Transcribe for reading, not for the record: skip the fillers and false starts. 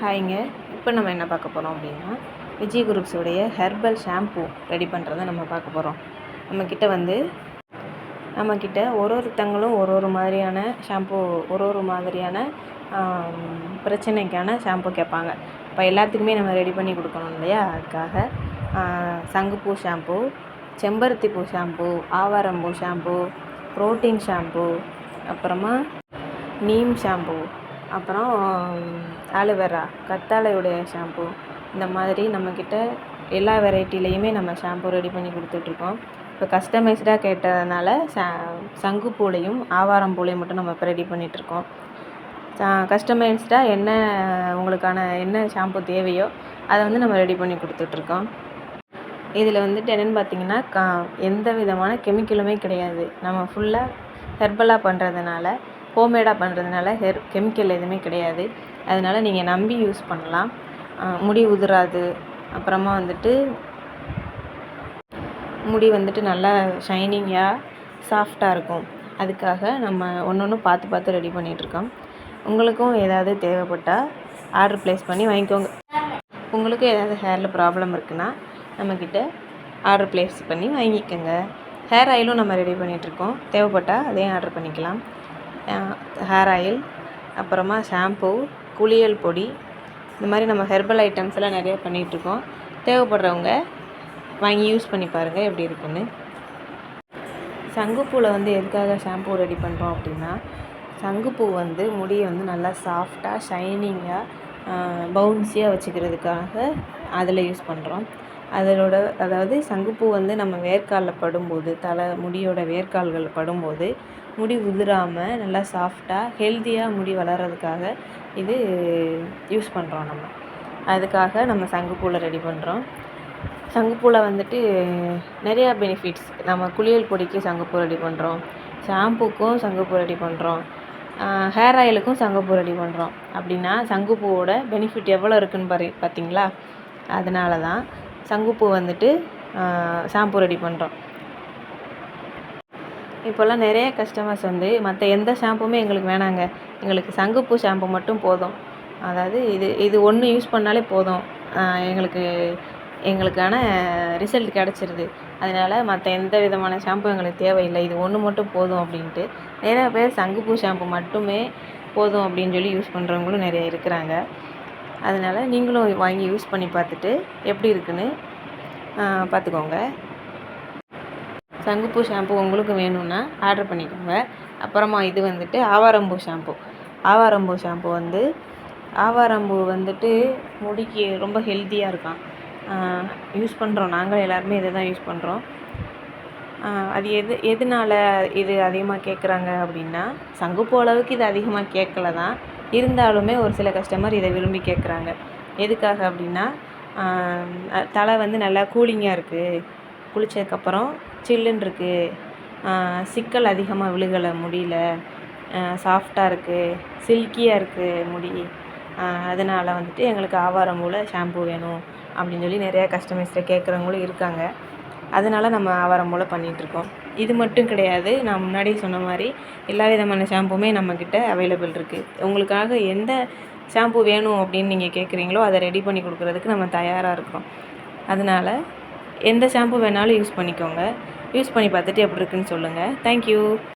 ஹாய்ங்க. இப்போ நம்ம என்ன பார்க்க போகிறோம் அப்படின்னா, விஜய் குரூப்ஸோடைய ஹெர்பல் ஷாம்பூ ரெடி பண்ணுறத நம்ம பார்க்க போகிறோம். நம்மக்கிட்ட ஒருத்தங்களும் ஒரு மாதிரியான ஷாம்பூ ஒரு மாதிரியான பிரச்சனைக்கான ஷாம்பூ கேட்பாங்க. இப்போ எல்லாத்துக்குமே நம்ம ரெடி பண்ணி கொடுக்கணும் இல்லையா? அதுக்காக சங்குப்பூ ஷாம்பூ, செம்பருத்தி பூ ஷாம்பூ, ஆவாரம்பூ ஷாம்பூ, புரோட்டீன் ஷாம்பூ, அப்புறமா நீம் ஷாம்பூ, அப்புறம் ஆலோவேரா கத்தாழையுடைய ஷாம்பூ, இந்த மாதிரி நம்மக்கிட்ட எல்லா வெரைட்டிலையுமே நம்ம ஷாம்பூ ரெடி பண்ணி கொடுத்துட்ருக்கோம். இப்போ கஸ்டமைஸ்டாக கேட்டதுனால சங்குப்பூலையும் ஆவாரம்பூலையும் மட்டும் நம்ம இப்போ ரெடி பண்ணிகிட்ருக்கோம். கஸ்டமைஸ்டாக என்ன ஷாம்பூ தேவையோ அதை நம்ம ரெடி பண்ணி கொடுத்துட்ருக்கோம். இதில் என்னென்னு பார்த்தீங்கன்னா எந்த விதமான கெமிக்கலுமே கிடையாது. நம்ம ஃபுல்லாக ஹெர்பலாக பண்ணுறதுனால, ஹோம்மேடாக பண்ணுறதுனால கெமிக்கல் எதுவுமே கிடையாது. அதனால் நீங்கள் நம்பி யூஸ் பண்ணலாம். முடி உதிராது. அப்புறமா முடி நல்லா ஷைனிங்காக சாஃப்டாக இருக்கும். அதுக்காக நம்ம ஒன்று பார்த்து ரெடி பண்ணிகிட்ருக்கோம். உங்களுக்கும் ஏதாவது தேவைப்பட்டால் ஆர்டர் ப்ளேஸ் பண்ணி வாங்கிக்கோங்க. உங்களுக்கும் ஏதாவது ஹேரில் ப்ராப்ளம் இருக்குன்னா நம்மக்கிட்ட ஆர்டர் ப்ளேஸ் பண்ணி வாங்கிக்கோங்க. ஹேர் ஆயிலும் நம்ம ரெடி பண்ணிகிட்ருக்கோம். தேவைப்பட்டால் அதையும் ஆர்டர் பண்ணிக்கலாம். ஹேர் ஆயில், அப்புறமா ஷாம்பூ, குளியல் பொடி, இந்த மாதிரி நம்ம ஹெர்பல் ஐட்டம்ஸ் எல்லாம் நிறைய பண்ணிகிட்ருக்கோம். தேவைப்படுறவங்க வாங்கி யூஸ் பண்ணி பாருங்கள் எப்படி இருக்குன்னு. சங்குப்பூவில் எதுக்காக ஷாம்பூ ரெடி பண்ணுறோம் அப்படின்னா, சங்குப்பூ முடியை நல்லா சாஃப்டாக ஷைனிங்காக பவுன்ஸியாக வச்சுக்கிறதுக்காக அதில் யூஸ் பண்ணுறோம். அதாவது சங்குப்பூ நம்ம வேர்க்காலில் படும்போது, முடியோட வேர்க்கால்களில் படும்போது முடி உதிராமல் நல்லா சாஃப்டாக ஹெல்த்தியாக முடி வளர்கிறதுக்காக இது யூஸ் பண்ணுறோம். அதுக்காக நம்ம சங்குப்பூவில் ரெடி பண்ணுறோம். சங்குப்பூவில் நிறையா பெனிஃபிட்ஸ். நம்ம குளியல் பொடிக்கு சங்குப்பூ ரெடி பண்ணுறோம், ஷாம்பூக்கும் சங்குப்பூ ரெடி பண்ணுறோம், ஹேர் ஆயிலுக்கும் சங்குப்பூ ரெடி பண்ணுறோம். அப்படின்னா சங்குப்பூவோட பெனிஃபிட் எவ்வளோ இருக்குன்னு பார்த்தீங்களா? அதனால தான் சங்குப்பூ ஷாம்பூ ரெடி பண்ணுறோம். இப்போல்லாம் நிறைய கஸ்டமர்ஸ் மற்ற எந்த ஷாம்புமே எங்களுக்கு வேணாங்க, எங்களுக்கு சங்குப்பூ ஷாம்பு மட்டும் போதும், அதாவது இது ஒன்று யூஸ் பண்ணாலே போதும், எங்களுக்கான ரிசல்ட் கிடச்சிருது, அதனால் மற்ற எந்த விதமான ஷாம்பு எங்களுக்கு தேவையில்லை, இது ஒன்று மட்டும் போதும் அப்படின்ட்டு நிறையா பேர் சங்குப்பூ ஷாம்பு மட்டுமே போதும் அப்படின்னு சொல்லி யூஸ் பண்ணுறவங்களும் நிறைய இருக்கிறாங்க. அதனால் நீங்களும் வாங்கி யூஸ் பண்ணி பார்த்துட்டு எப்படி இருக்குன்னு பார்த்துக்கோங்க. சங்குப்பூ ஷாம்பு உங்களுக்கு வேணும்னா ஆர்டர் பண்ணிக்கோங்க. அப்புறமா இது ஆவாரம்பூ ஷாம்பு. ஆவாரம்பூ முடிக்கு ரொம்ப ஹெல்த்தியாக இருக்கும். யூஸ் பண்ணுறோம், நாங்கள் எல்லாருமே இதை தான் யூஸ் பண்ணுறோம். அது எதனால் இது அதிகமாக கேட்குறாங்க அப்படின்னா, சங்குப்பூ அளவுக்கு இது அதிகமாக கேட்கல தான், இருந்தாலுமே ஒரு சில கஸ்டமர் இதை விரும்பி கேட்குறாங்க. எதுக்காக அப்படின்னா, தலை நல்லா கூலிங்காக இருக்குது, குளித்ததுக்கப்புறம் சில்லுன்னு இருக்குது, சிக்கல் அதிகமாக விழுகலை முடியல, சாஃப்டாக இருக்குது, சில்கியாக இருக்குது முடி, அதனால் எங்களுக்கு ஆவாரம்பூவில் ஷாம்பூ வேணும் அப்படின்னு சொல்லி நிறையா கஸ்டமர்ஸ்ட்டை கேட்குறவங்களும் இருக்காங்க. அதனால் நம்ம ஆவாரம்பூவில் பண்ணிகிட்ருக்கோம். இது மட்டும் கிடையாது, நான் முன்னாடி சொன்ன மாதிரி எல்லா விதமான ஷாம்புமே நம்மக்கிட்ட அவைலபிள் இருக்குது. உங்களுக்காக எந்த ஷாம்பு வேணும் அப்படின்னு நீங்கள் கேட்குறீங்களோ அதை ரெடி பண்ணி கொடுக்குறதுக்கு நம்ம தயாராக இருக்கிறோம். அதனால் எந்த ஷாம்பு வேணாலும் யூஸ் பண்ணிக்கோங்க. யூஸ் பண்ணி பார்த்துட்டு எப்படி இருக்குன்னு சொல்லுங்கள். தேங்க்யூ.